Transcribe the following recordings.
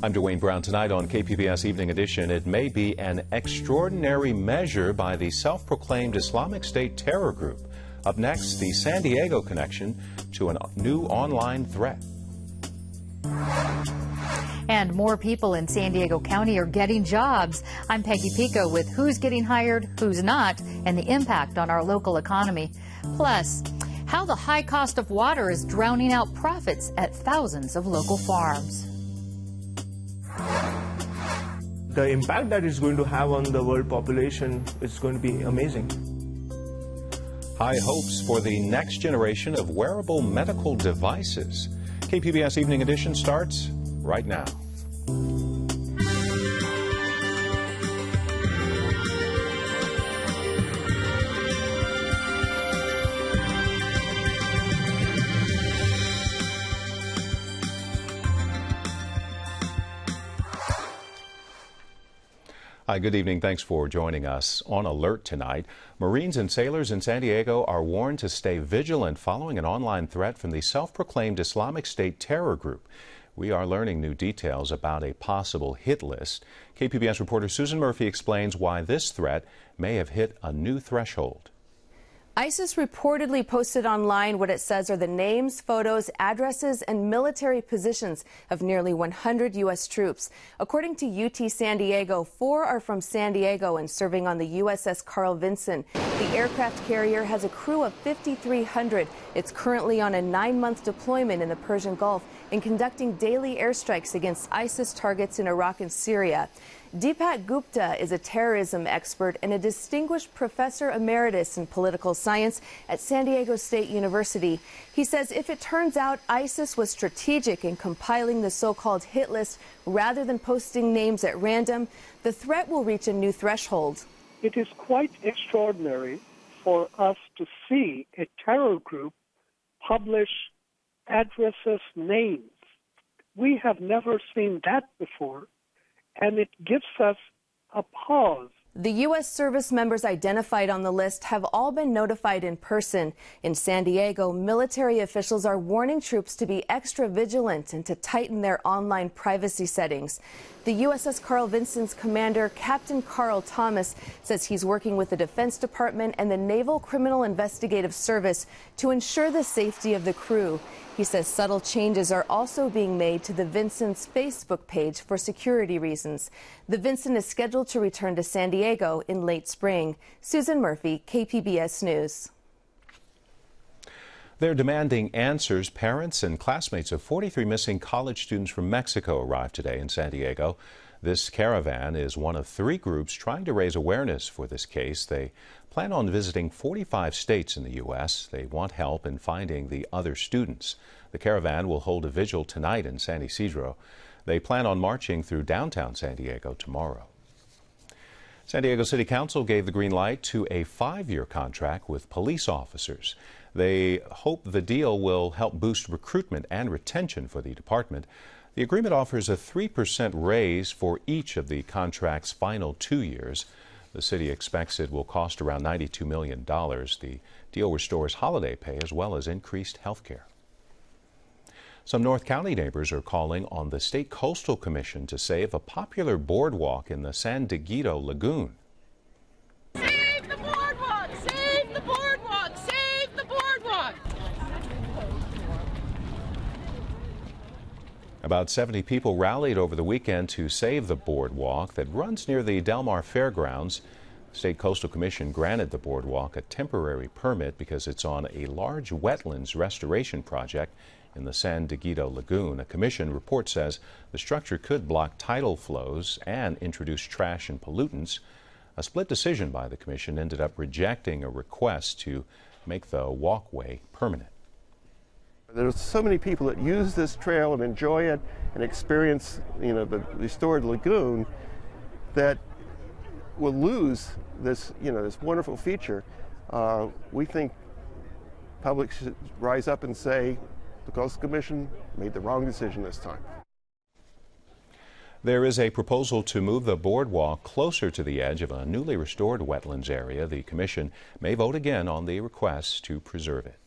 I'm Dwayne Brown. Tonight on KPBS Evening Edition, it may be an extraordinary measure by the self-proclaimed Islamic State terror group. Up next, the San Diego connection to a new online threat. And more people in San Diego County are getting jobs. I'm Peggy Pico with who's getting hired, who's not, and the impact on our local economy. Plus, how the high cost of water is drowning out profits at thousands of local farms. The impact that it's going to have on the world population is going to be amazing. High hopes for the next generation of wearable medical devices. KPBS Evening Edition starts right now. Hi, good evening. Thanks for joining us. On alert tonight, Marines and sailors in San Diego are warned to stay vigilant following an online threat from the self-proclaimed Islamic State terror group. We are learning new details about a possible hit list. KPBS reporter Susan Murphy explains why this threat may have hit a new threshold. ISIS reportedly posted online what it says are the names, photos, addresses, and military positions of nearly 100 U.S. troops. According to UT San Diego, 4 are from San Diego and serving on the USS Carl Vinson. The aircraft carrier has a crew of 5,300. It's currently on a 9-month deployment in the Persian Gulf and conducting daily airstrikes against ISIS targets in Iraq and Syria. Deepak Gupta is a terrorism expert and a distinguished professor emeritus in political science at San Diego State University. He says if it turns out ISIS was strategic in compiling the so-called hit list rather than posting names at random, the threat will reach a new threshold. It is quite extraordinary for us to see a terror group publish addresses, names. We have never seen that before. And it gives us a pause. The U.S. service members identified on the list have all been notified in person. In San Diego, military officials are warning troops to be extra vigilant and to tighten their online privacy settings. The USS Carl Vinson's commander, Captain Carl Thomas, says he's working with the Defense Department and the Naval Criminal Investigative Service to ensure the safety of the crew. He says subtle changes are also being made to the Vinson's Facebook page for security reasons. The Vinson is scheduled to return to San Diego in late spring. Susan Murphy, KPBS News. They're demanding answers. Parents and classmates of 43 missing college students from Mexico arrived today in San Diego. This caravan is one of 3 groups trying to raise awareness for this case. They plan on visiting 45 states in the U.S. They want help in finding the other students. The caravan will hold a vigil tonight in San Isidro. They plan on marching through downtown San Diego tomorrow. San Diego City Council gave the green light to a 5-year contract with police officers. They hope the deal will help boost recruitment and retention for the department. The agreement offers a 3% raise for each of the contract's final 2 years. The city expects it will cost around $92 million. The deal restores holiday pay as well as increased health care. Some North County neighbors are calling on the State Coastal Commission to save a popular boardwalk in the San Dieguito Lagoon. Save the boardwalk! Save the boardwalk! Save the boardwalk! About 70 people rallied over the weekend to save the boardwalk that runs near the Del Mar Fairgrounds. The State Coastal Commission granted the boardwalk a temporary permit because it's on a large wetlands restoration project in the San Dieguito Lagoon. A commission report says the structure could block tidal flows and introduce trash and pollutants. A split decision by the commission ended up rejecting a request to make the walkway permanent. There's so many people that use this trail and enjoy it and experience, the restored lagoon that will lose this, this wonderful feature. We think public should rise up and say the Coastal Commission made the wrong decision this time. There is a proposal to move the boardwalk closer to the edge of a newly restored wetlands area. The commission may vote again on the request to preserve it.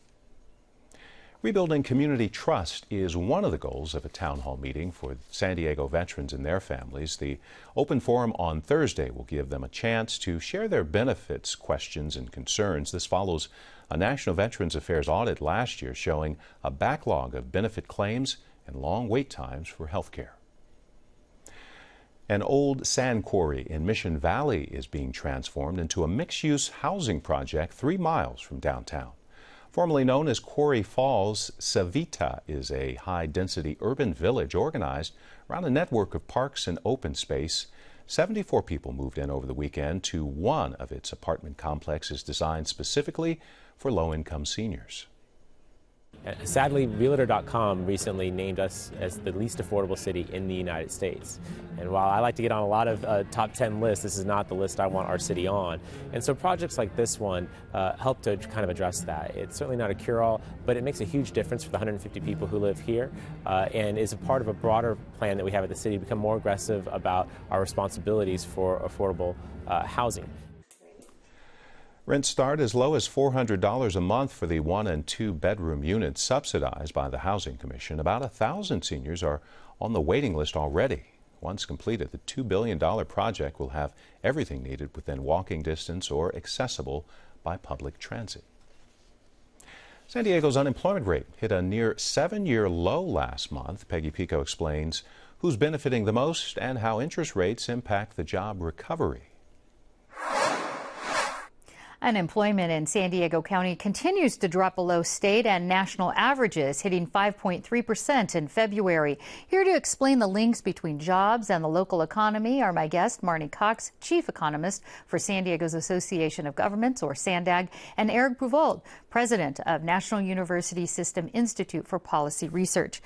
Rebuilding community trust is one of the goals of a town hall meeting for San Diego veterans and their families. The open forum on Thursday will give them a chance to share their benefits, questions, and concerns. This follows a National Veterans Affairs audit last year showing a backlog of benefit claims and long wait times for health care. An old sand quarry in Mission Valley is being transformed into a mixed-use housing project 3 miles from downtown. Formerly known as Quarry Falls, Savita is a high-density urban village organized around a network of parks and open space. 74 people moved in over the weekend to one of its apartment complexes designed specifically for low-income seniors. Sadly, Realtor.com recently named us as the least affordable city in the United States. And while I like to get on a lot of top 10 lists, this is not the list I want our city on. And so projects like this one help to kind of address that. It's certainly not a cure-all, but it makes a huge difference for the 150 people who live here and is a part of a broader plan that we have at the city to become more aggressive about our responsibilities for affordable housing. Rents start as low as $400 a month for the 1- and 2-bedroom units subsidized by the Housing Commission. About 1,000 seniors are on the waiting list already. Once completed, the $2 billion project will have everything needed within walking distance or accessible by public transit. San Diego's unemployment rate hit a near 7-year low last month. Peggy Pico explains who's benefiting the most and how interest rates impact the job recovery. Unemployment in San Diego County continues to drop below state and national averages, hitting 5.3% in February. Here to explain the links between jobs and the local economy are my guest, Marnie Cox, Chief Economist for San Diego's Association of Governments, or SANDAG, and Eric Bruvold, President of National University System Institute for Policy Research.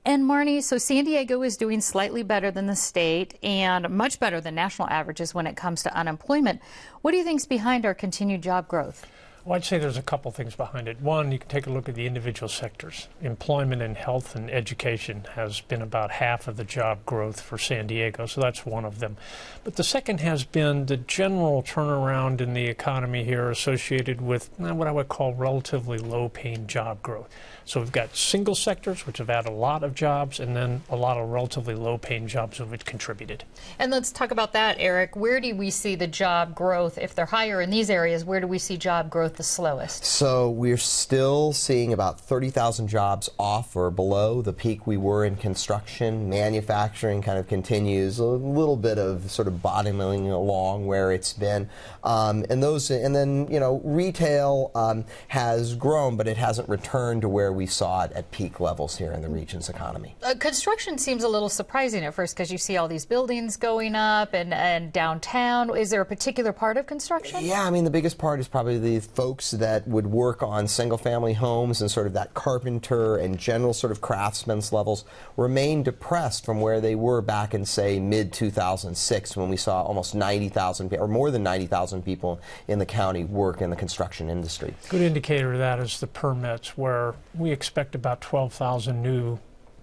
And Marnie, so San Diego is doing slightly better than the state and much better than national averages when it comes to unemployment. What do you think is behind our continued job growth? Well, I'd say there's a couple things behind it. One, you can take a look at the individual sectors. Employment and health and education has been about half of the job growth for San Diego, so that's one of them. But the second has been the general turnaround in the economy here associated with what I would call relatively low-paying job growth. So we've got single sectors, which have added a lot of jobs, and then a lot of relatively low-paying jobs which contributed. And let's talk about that, Eric. Where do we see the job growth? If they're higher in these areas, where do we see job growth the slowest? So we're still seeing about 30,000 jobs off or below the peak we were in construction. Manufacturing kind of continues a little bit of sort of bottoming along where it's been. And then, you know, retail has grown, but it hasn't returned to where we saw it at peak levels here in the region's economy. Construction seems a little surprising at first because you see all these buildings going up and downtown. Is there a particular part of construction? Yeah, I mean, the biggest part is probably the folks that would work on single-family homes, and sort of that carpenter and general sort of craftsman's levels remain depressed from where they were back in, say, mid-2006, when we saw almost 90,000 or more than 90,000 people in the county work in the construction industry. Good indicator of that is the permits, where we expect about 12,000 new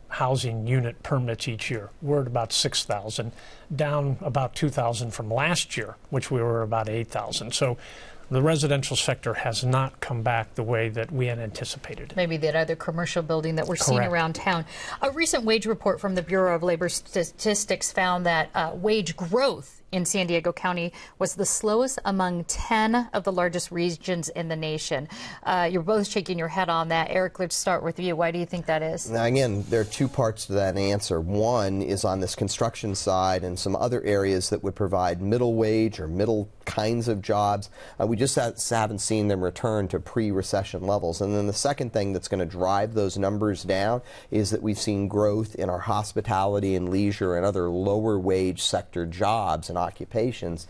housing unit permits each year. We're at about 6,000, down about 2,000 from last year, which we were about 8,000. So the residential sector has not come back the way that we had anticipated. Maybe that other commercial building that we're seeing around town. A recent wage report from the Bureau of Labor Statistics found that wage growth in San Diego County was the slowest among 10 of the largest regions in the nation. You're both shaking your head on that. Eric, let's start with you. Why do you think that is? Now, again, there are two parts to that answer. One is on this construction side and some other areas that would provide middle wage or middle kinds of jobs. We just haven't seen them return to pre-recession levels. And then the second thing that's going to drive those numbers down is that we've seen growth in our hospitality and leisure and other lower wage sector jobs and occupations,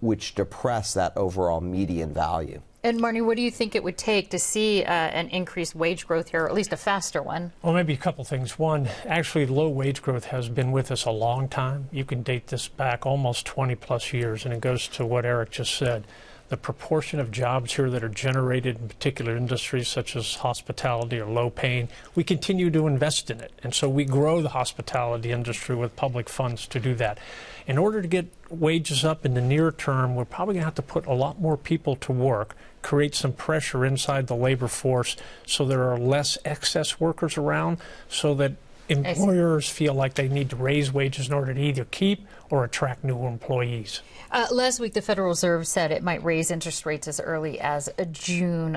which depress that overall median value. And Marnie, what do you think it would take to see an increased wage growth here, or at least a faster one? Well, maybe a couple things. One, actually low wage growth has been with us a long time. You can date this back almost 20 plus years, and it goes to what Eric just said. the proportion of jobs here that are generated in particular industries such as hospitality or low paying, we continue to invest in it. And so we grow the hospitality industry with public funds to do that. In order to get wages up in the near term, we're probably going to have to put a lot more people to work, create some pressure inside the labor force so there are less excess workers around, so that employers feel like they need to raise wages in order to either keep or attract new employees. Last week, the Federal Reserve said it might raise interest rates as early as June.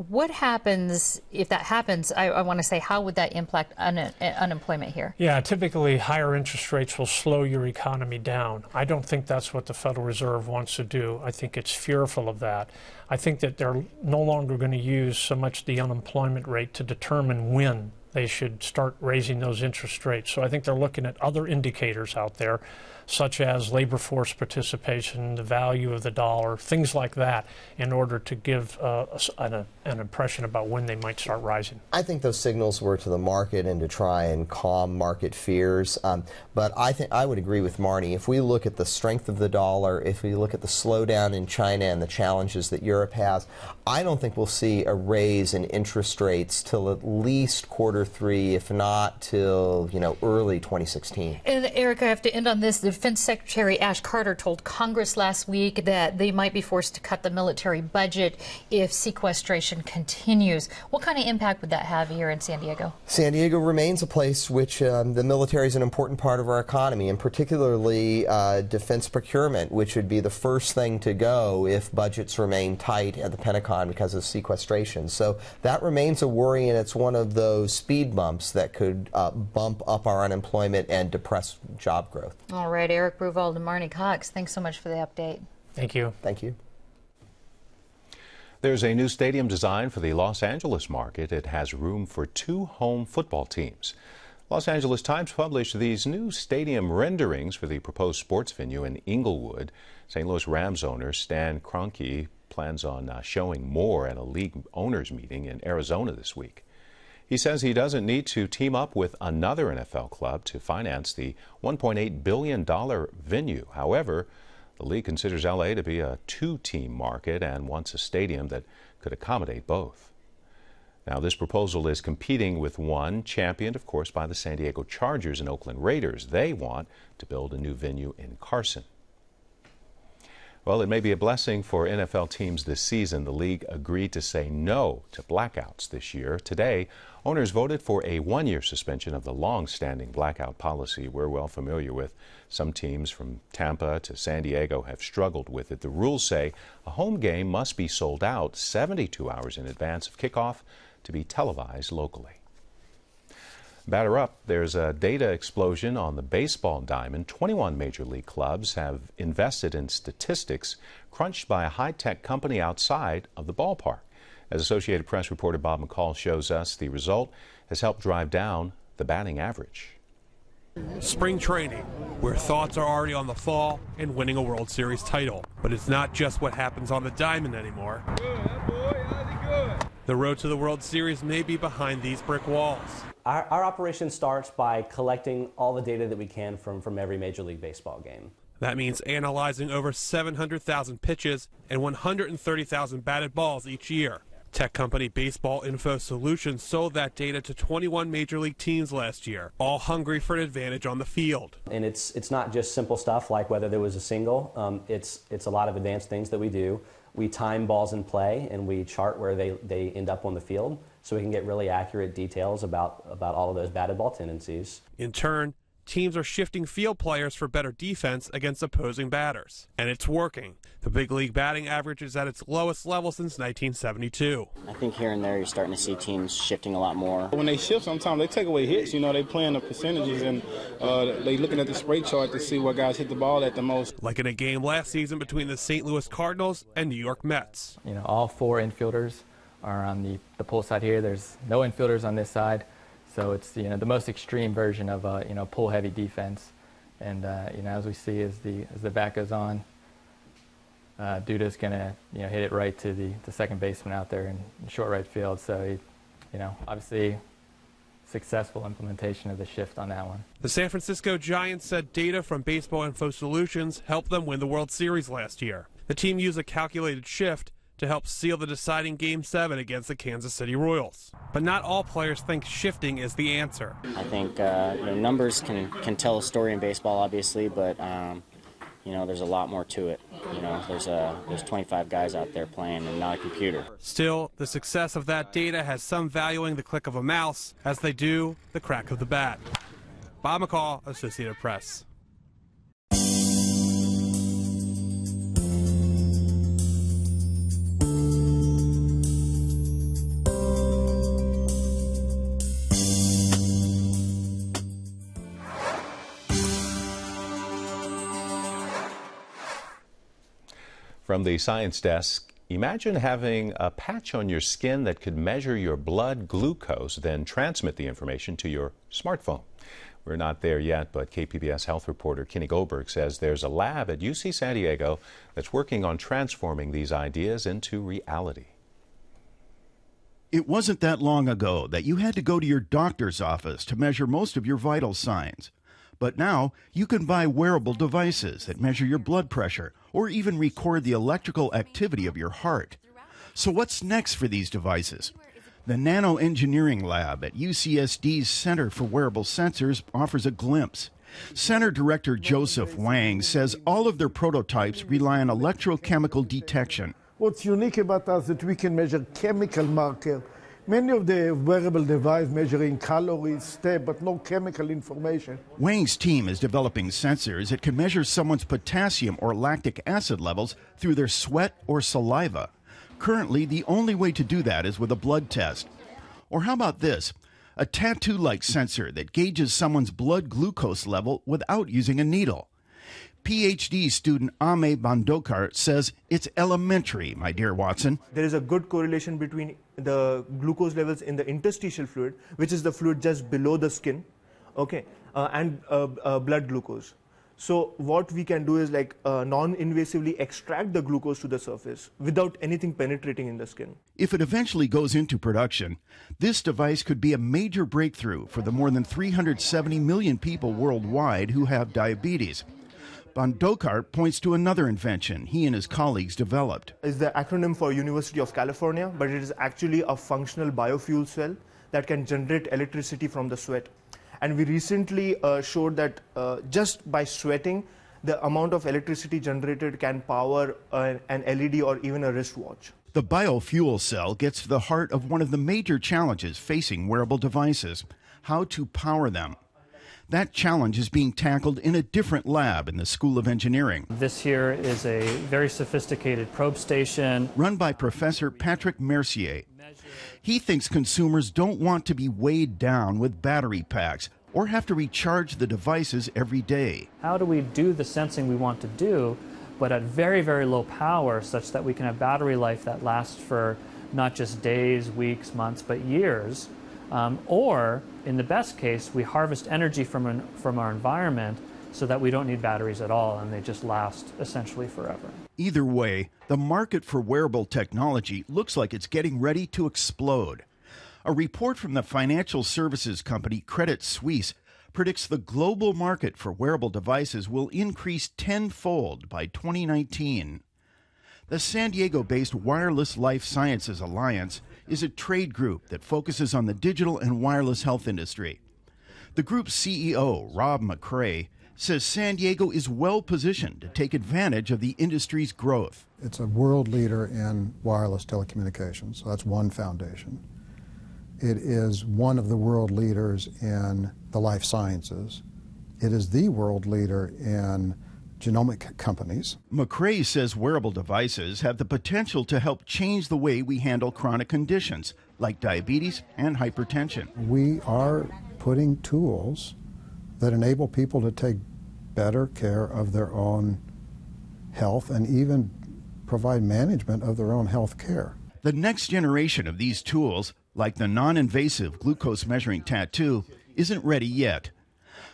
What happens if that happens? I want to say, how would that impact unemployment here? Yeah, typically higher interest rates will slow your economy down. I don't think that's what the Federal Reserve wants to do. I think it's fearful of that. I think that they're no longer going to use so much the unemployment rate to determine when they should start raising those interest rates. So I think they're looking at other indicators out there, such as labor force participation, the value of the dollar, things like that, in order to give an impression about when they might start rising. I think those signals were to the market and to try and calm market fears. But I think I would agree with Marnie. If we look at the strength of the dollar, if we look at the slowdown in China and the challenges that Europe has, I don't think we'll see a raise in interest rates till at least Q3, if not till early 2016. And Eric, I have to end on this. The Defense Secretary Ash Carter told Congress last week that they might be forced to cut the military budget if sequestration continues. What kind of impact would that have here in San Diego? San Diego remains a place which the military is an important part of our economy, and particularly defense procurement, which would be the first thing to go if budgets remain tight at the Pentagon because of sequestration. So that remains a worry, and it's one of those speed bumps that could bump up our unemployment and depress job growth. All right, Eric Bruvald and Marnie Cox, thanks so much for the update. Thank you. Thank you. There's a new stadium designed for the Los Angeles market. It has room for 2 home football teams. Los Angeles Times published these new stadium renderings for the proposed sports venue in Inglewood. St. Louis Rams owner Stan Kroenke plans on showing more at a league owners meeting in Arizona this week. He says he doesn't need to team up with another NFL club to finance the $1.8 billion venue. However, the league considers LA to be a 2-team market and wants a stadium that could accommodate both. Now, this proposal is competing with one championed, of course, by the San Diego Chargers and Oakland Raiders. They want to build a new venue in Carson. Well, it may be a blessing for NFL teams this season. The league agreed to say no to blackouts this year. Today, owners voted for a 1-year suspension of the long-standing blackout policy we're well familiar with. Some teams from Tampa to San Diego have struggled with it. The rules say a home game must be sold out 72 hours in advance of kickoff to be televised locally. Batter up, there's a data explosion on the baseball diamond. 21 major league clubs have invested in statistics crunched by a high-tech company outside of the ballpark. As Associated Press reporter Bob McCall shows us, the result has helped drive down the batting average. Spring training, where thoughts are already on the fall and winning a World Series title. But it's not just what happens on the diamond anymore. The road to the World Series may be behind these brick walls. Our operation starts by collecting all the data that we can from every Major League Baseball game. That means analyzing over 700,000 pitches and 130,000 batted balls each year. Tech company Baseball Info Solutions sold that data to 21 Major League teams last year, all hungry for an advantage on the field. And it's not just simple stuff like whether there was a single. It's a lot of advanced things that we do. We time balls in play, and we chart where they end up on the field, so we can get really accurate details about all of those batted ball tendencies. In turn, teams are shifting field players for better defense against opposing batters. And it's working. The big league batting average is at its lowest level since 1972. I think here and there you're starting to see teams shifting a lot more. When they shift, sometimes they take away hits. They playing the percentages, and they looking at the spray chart to see what guys hit the ball at the most. Like in a game last season between the St. Louis Cardinals and New York Mets. All 4 infielders are on the pull side here. There's no infielders on this side. So it's the most extreme version of pull heavy defense, and as we see as the bat goes on, Duda's gonna hit it right to the second baseman out there in short right field. So obviously successful implementation of the shift on that one. The San Francisco Giants said data from Baseball Info Solutions helped them win the World Series last year. The team used a calculated shift to help seal the deciding Game 7 against the Kansas City Royals. But not all players think shifting is the answer. I think numbers can tell a story in baseball, obviously, but there's a lot more to it. There's 25 guys out there playing and not a computer. Still, the success of that data has some valuing the click of a mouse as they do the crack of the bat. Bob McCall, Associated Press. From the Science Desk, imagine having a patch on your skin that could measure your blood glucose, then transmit the information to your smartphone. We're not there yet, but KPBS health reporter Kenny Goldberg says there's a lab at UC San Diego that's working on transforming these ideas into reality. It wasn't that long ago that you had to go to your doctor's office to measure most of your vital signs. But now you can buy wearable devices that measure your blood pressure or even record the electrical activity of your heart. So what's next for these devices? The Nanoengineering Lab at UCSD's Center for Wearable Sensors offers a glimpse. Center Director Joseph Wang says all of their prototypes rely on electrochemical detection. What's unique about us is that we can measure chemical markers. Many of the wearable devices measuring calories, step, but no chemical information. Wang's team is developing sensors that can measure someone's potassium or lactic acid levels through their sweat or saliva. Currently, the only way to do that is with a blood test. Or how about this? A tattoo-like sensor that gauges someone's blood glucose level without using a needle. PhD student Ame Bandokar says it's elementary, my dear Watson. There is a good correlation between the glucose levels in the interstitial fluid, which is the fluid just below the skin, and blood glucose. So what we can do is non-invasively extract the glucose to the surface without anything penetrating in the skin. If it eventually goes into production, this device could be a major breakthrough for the more than 370 million people worldwide who have diabetes. Bandokar points to another invention he and his colleagues developed. It's the acronym for University of California, but it is actually a functional biofuel cell that can generate electricity from the sweat. And we recently showed that just by sweating, the amount of electricity generated can power an LED or even a wristwatch. The biofuel cell gets to the heart of one of the major challenges facing wearable devices: how to power them. That challenge is being tackled in a different lab in the School of Engineering. This here is a very sophisticated probe station run by Professor Patrick Mercier. He thinks consumers don't want to be weighed down with battery packs or have to recharge the devices every day. How do we do the sensing we want to do, but at very, very low power, such that we can have battery life that lasts for not just days, weeks, months, but years? Or, in the best case, we harvest energy from our environment so that we don't need batteries at all and they just last essentially forever. Either way, the market for wearable technology looks like it's getting ready to explode. A report from the financial services company Credit Suisse predicts the global market for wearable devices will increase tenfold by 2019. The San Diego-based Wireless Life Sciences Alliance is a trade group that focuses on the digital and wireless health industry. The group's CEO, Rob McCrae, says San Diego is well positioned to take advantage of the industry's growth. It's a world leader in wireless telecommunications, so that's one foundation. It is one of the world leaders in the life sciences. It is the world leader in genomic companies. McCrae says wearable devices have the potential to help change the way we handle chronic conditions like diabetes and hypertension. We are putting tools that enable people to take better care of their own health and even provide management of their own health care. The next generation of these tools, like the non-invasive glucose measuring tattoo, isn't ready yet.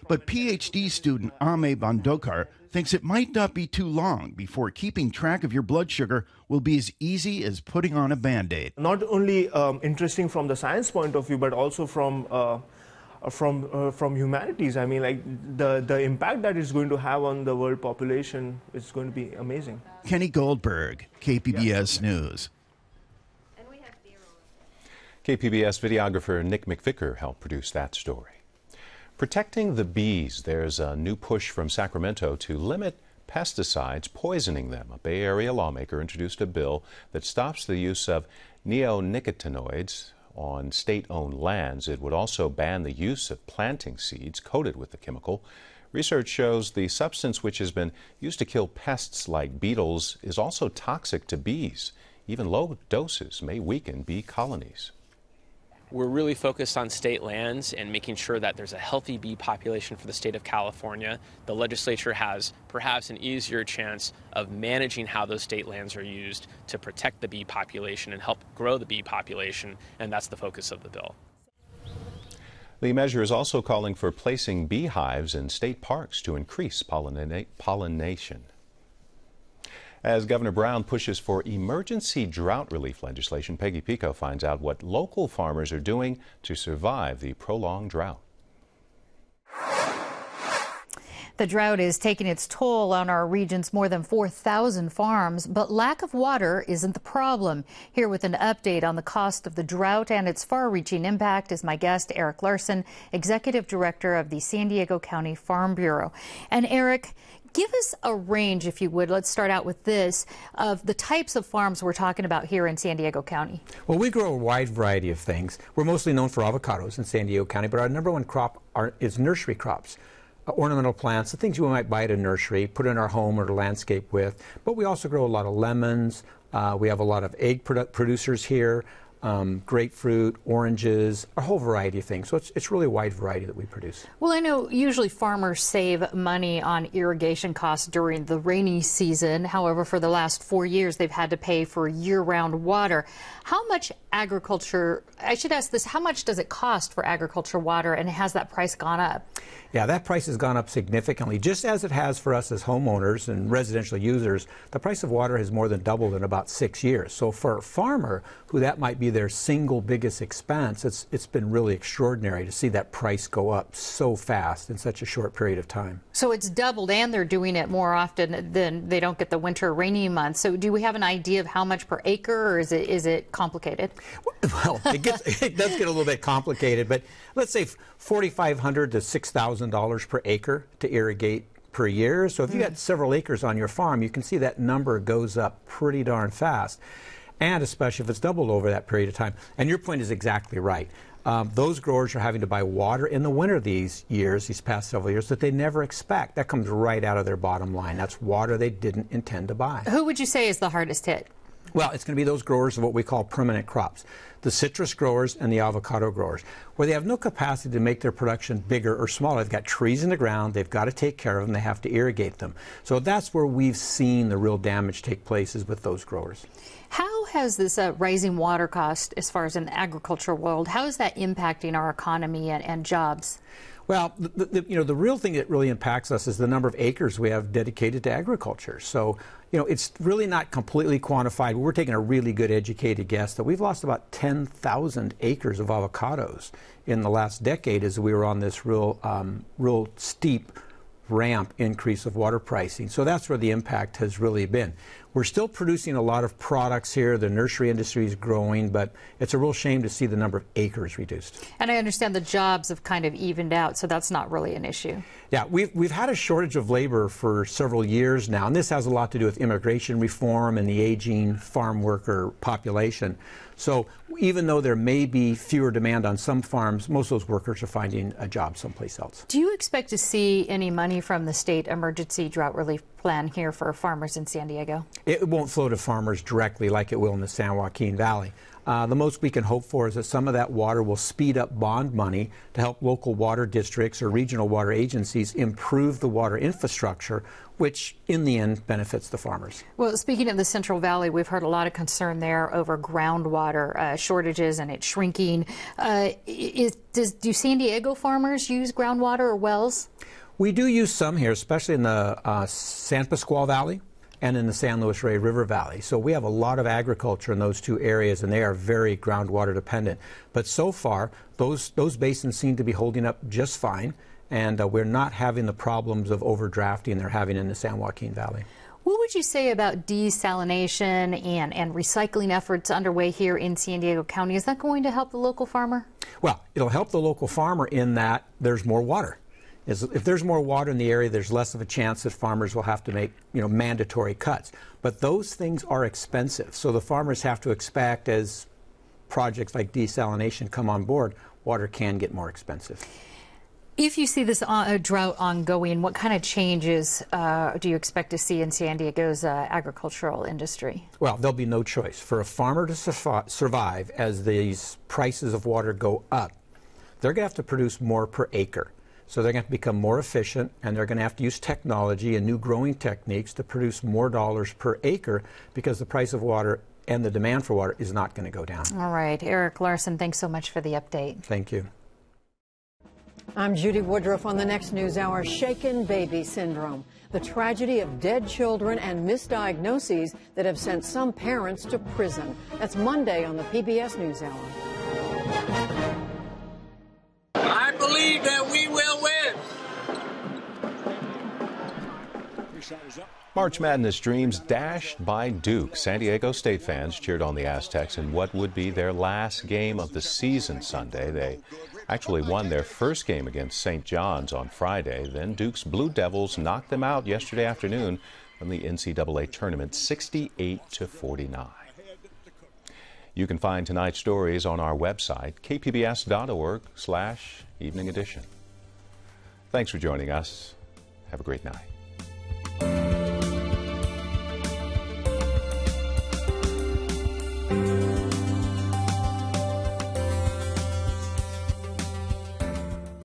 But PhD student Ame Bandokar thinks it might not be too long before keeping track of your blood sugar will be as easy as putting on a Band-Aid. Not only interesting from the science point of view, but also from from humanities. I mean, like the impact that it's going to have on the world population is going to be amazing. Kenny Goldberg, KPBS News. KPBS videographer Nick McVicker helped produce that story. Protecting the bees. There's a new push from Sacramento to limit pesticides poisoning them. A Bay Area lawmaker introduced a bill that stops the use of neonicotinoids on state-owned lands. It would also ban the use of planting seeds coated with the chemical. Research shows the substance, which has been used to kill pests like beetles, is also toxic to bees. Even low doses may weaken bee colonies. We're really focused on state lands and making sure that there's a healthy bee population for the state of California. The legislature has perhaps an easier chance of managing how those state lands are used to protect the bee population and help grow the bee population, and that's the focus of the bill. The measure is also calling for placing beehives in state parks to increase pollination. As Governor Brown pushes for emergency drought relief legislation, Peggy Pico finds out what local farmers are doing to survive the prolonged drought. The drought is taking its toll on our region's more than 4,000 farms, but lack of water isn't the problem. Here with an update on the cost of the drought and its far-reaching impact is my guest, Eric Larson, Executive Director of the San Diego County Farm Bureau. And Eric, give us a range, if you would. Let's start out with this, of the types of farms we're talking about here in San Diego County. Well, we grow a wide variety of things. We're mostly known for avocados in San Diego County, but our number one crop is nursery crops. Ornamental plants, the things you might buy at a nursery, put in our home or landscape with. But we also grow a lot of lemons. We have a lot of egg producers here. Grapefruit, oranges, a whole variety of things. So it's really a wide variety that we produce. Well, I know usually farmers save money on irrigation costs during the rainy season. However, for the last 4 years, they've had to pay for year-round water. How much agriculture, I should ask this, how much does it cost for agriculture water, and has that price gone up? Yeah, that price has gone up significantly, just as it has for us as homeowners and residential users. The price of water has more than doubled in about 6 years. So for a farmer, who that might be their single biggest expense, it's been really extraordinary to see that price go up so fast in such a short period of time. So it's doubled, and they're doing it more often than they don't get the winter rainy months. So do we have an idea of how much per acre, or is it complicated? Well, it does get a little bit complicated, but let's say $4,500 to $6,000 per acre to irrigate per year. So if you got several acres on your farm, you can see that number goes up pretty darn fast, and especially if it's doubled over that period of time. And your point is exactly right. Those growers are having to buy water in the winter these past several years, that they never expect. That comes right out of their bottom line. That's water they didn't intend to buy. Who would you say is the hardest hit? Well, it's going to be those growers of what we call permanent crops, the citrus growers and the avocado growers, where they have no capacity to make their production bigger or smaller. They've got trees in the ground, they've got to take care of them, they have to irrigate them. So that's where we've seen the real damage take place, is with those growers. How has this rising water cost, as far as in the agricultural world, how is that impacting our economy and jobs? Well, the real thing that really impacts us is the number of acres we have dedicated to agriculture. So, it's really not completely quantified. We're taking a really good educated guess that we've lost about 10,000 acres of avocados in the last decade as we were on this real steep ramp increase of water pricing. So that's where the impact has really been. We're still producing a lot of products here. The nursery industry is growing, but it's a real shame to see the number of acres reduced. And I understand the jobs have kind of evened out, so that's not really an issue. Yeah, we've had a shortage of labor for several years now, and this has a lot to do with immigration reform and the aging farm worker population. So even though there may be fewer demand on some farms, most of those workers are finding a job someplace else. Do you expect to see any money from the state emergency drought relief plan here for farmers in San Diego? It won't flow to farmers directly like it will in the San Joaquin Valley. The most we can hope for is that some of that water will speed up bond money to help local water districts or regional water agencies improve the water infrastructure, which in the end benefits the farmers. Well, speaking of the Central Valley, we've heard a lot of concern there over groundwater shortages and it shrinking. Do San Diego farmers use groundwater or wells? We do use some here, especially in the San Pasqual Valley. and in the San Luis Rey River Valley. So we have a lot of agriculture in those two areas, and they are very groundwater dependent. But so far, those basins seem to be holding up just fine, and we're not having the problems of overdrafting they're having in the San Joaquin Valley. What would you say about desalination and recycling efforts underway here in San Diego County? Is that going to help the local farmer? Well, it'll help the local farmer in that there's more water. If there's more water in the area, there's less of a chance that farmers will have to make, mandatory cuts. But those things are expensive, so the farmers have to expect, as projects like desalination come on board, water can get more expensive. If you see this drought ongoing, what kind of changes do you expect to see in San Diego's agricultural industry? Well, there'll be no choice. For a farmer to survive as these prices of water go up, they're going to have to produce more per acre. So they're going to have to become more efficient, and they're going to have to use technology and new growing techniques to produce more dollars per acre, because the price of water and the demand for water is not going to go down. All right. Eric Larson, thanks so much for the update. Thank you. I'm Judy Woodruff on the next News Hour. Shaken baby syndrome, the tragedy of dead children and misdiagnoses that have sent some parents to prison. That's Monday on the PBS News Hour. I believe that we will win. March Madness dreams dashed by Duke. San Diego State fans cheered on the Aztecs in what would be their last game of the season Sunday. They actually won their first game against St. John's on Friday. Then Duke's Blue Devils knocked them out yesterday afternoon from the NCAA tournament 68-49. You can find tonight's stories on our website, kpbs.org/evening edition. Thanks for joining us. Have a great night.